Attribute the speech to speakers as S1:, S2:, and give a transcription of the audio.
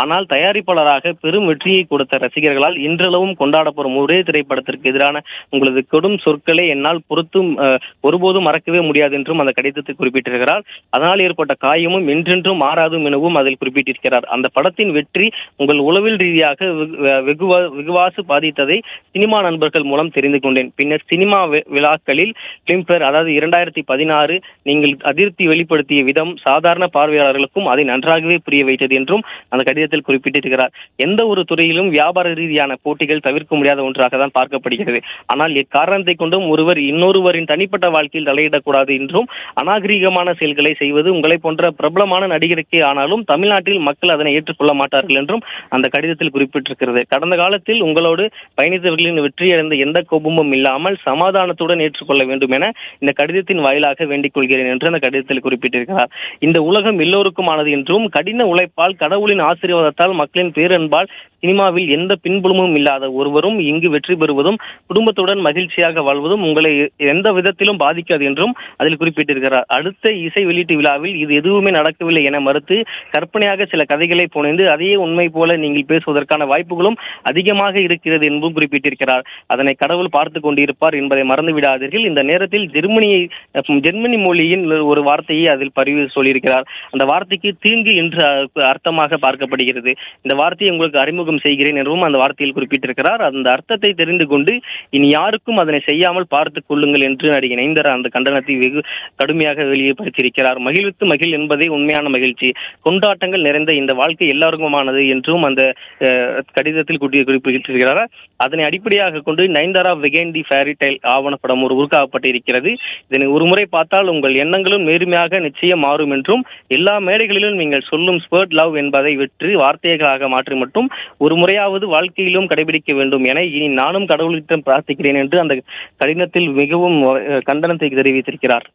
S1: ஆனால் தயாரிப்பாளராக பெரும் வெற்றியை கொடுத்த ரசிகர்களால் இன்றளவும் கொண்டாடப்படும் ஒரே திரைப்படத்திற்கு எதிரான உங்களது கொடும் சொற்களை என்னால் பொறுத்தும் ஒருபோதும் மறக்கவே முடியாது என்றும் அந்த கடிதத்தில் குறிப்பிட்டிருக்கிறார். அதனால் ஏற்பட்ட காயமும் என்றென்றும் மாறாதும் எனவும் அதில் குறிப்பிட்டிருக்கிறார். அந்த படத்தின் வெற்றி உங்கள் உளவில் ரீதியாக வெகுவாசு பாதித்ததை சினிமா நண்பர்கள் மூலம் தெரிந்து கொண்டேன். பின்னர் சினிமா விழாக்களில் பிலிம்பேர், அதாவது 2016 நீங்கள் அதிருப்தி வெளிப்படுத்திய விதம் சாதாரண பார்வையாளர்களுக்கும் அதை நன்றாகவே புரிய வைத்தது என்றும் அந்த கடிதத்தில் குறிப்பிட்டிருக்கிறார். எந்த ஒரு துறையிலும் வியாபார ரீதியான போட்டிகள் தவிர்க்க முடியாத ஒன்றாக தான் பார்க்கப்படுகிறது. ஆனால் எக்காரணத்தை கொண்டும் ஒருவர் இன்னொருவரின் தனிப்பட்ட வாழ்க்கையில் தலையிடக்கூடாது என்றும் அநாகரீகமான செயல்களை செய்வது உங்களை போன்ற பிரபலமான நடிகருக்கே ஆனாலும் தமிழ்நாட்டில் மக்கள் அதனை ஏற்றுக்கொள்ள மாட்டார்கள் என்றும் அந்த கடிதத்தில் குறிப்பிட்டிருக்கிறது. கடந்த காலத்தில் உங்களோடு பயணித்தவர்களின் வெற்றியடைந்த எந்த கோபமும் இல்லாமல் சமாதானத்துடன் ஏற்றுக்கொள்ள வேண்டும் என இந்த கடிதத்தின் வாயிலாக வேண்டிக் கொள்கிறேன் என்று அந்த கடிதத்தில் குறிப்பிட்டிருக்கிறார். இந்த உலகம் எல்லோருக்குமானது என்றும் கடின உழைப்பால், கடவுளின் ஆசீர்வாதத்தால், மக்களின் பேரன்பால் சினிமாவில் எந்த பின்புலமும் இல்லாத ஒருவரும் இங்கு வெற்றி பெறுவதும் குடும்பத்துடன் மகிழ்ச்சியாக வாழ்வதும் உங்களை எந்த விதத்திலும் பாதிக்காது என்றும் அதில் குறிப்பிட்டிருக்கிறார். அடுத்த இசை வெளியீட்டு விழாவில் இது எதுவுமே நடக்கவில்லை என மறுத்து கற்பனையாக சில கதைகளை புனைந்து அதையே உண்மை போல நீங்கள் பேசுவதற்கான வாய்ப்புகளும் அதிகமாக இருக்கிறது என்றும் குறிப்பிட்டிருக்கிறார். அதனை கடவுள் பார்த்து கொண்டிருப்பார் என்பதை மறந்து விடாதீர்கள். இந்த நேரத்தில் ஜெர்மனி மொழியின் ஒரு வார்த்தையை அதில் பதிவு சொல்லியிருக்கிறார். அந்த வார்த்தைக்கு தீங்கு என்று அர்த்தமாக பார்க்கப்படுகிறது. இந்த வார்த்தையை உங்களுக்கு அறிமுகம் செய்கிறேன் என்றும் அந்த வார்த்தையில் குறிப்பிட்டிருக்கிறார். அந்த அர்த்தத்தை தெரிந்து கொண்டு இனி யாருக்கும் அதனை செய்யாமல் பார்த்துக் கொள்ளுங்கள் என்று நடிகை நயன்தாரா அந்த கண்டனத்தை வெகு கடுமையாக வெளிப்படுத்தியிருக்கிறார். மகிழ்வித்து மகிழ் என்பதே உண்மையான மகிழ்ச்சி. கொண்டாட்டங்கள் நிறைந்த இந்த வாழ்க்கை எல்லாருக்குமானது என்றும் அந்த கடிதத்தில் குறிப்பிட்டிருக்கிறார். அதனை அடிப்படையாக கொண்டு நயன்தாரா வெகேன் தி ஃபேரி டைல் ஆவணப்படம் உருவாக்கப்பட்டிருக்கிறது. இதனை ஒருமுறை பார்த்தால் உங்கள் எண்ணங்களும் நேர்மையாக நிச்சயம் மாறும் என்றும் எல்லா மேடைகளிலும் நீங்கள் சொல்லும் ஸ்பர்ட் லவ் என்பதை வெற்றி வார்த்தைகளாக மாற்றி மட்டும் ஒரு முறையாவது வாழ்க்கையிலும் கடைபிடிக்க வேண்டும் என இனி நானும் கடவுளிடம் பிரார்த்திக்கிறேன் என்று அந்த கடிதத்தில் மிகவும் கண்டனத்தை தெரிவித்திருக்கிறார்.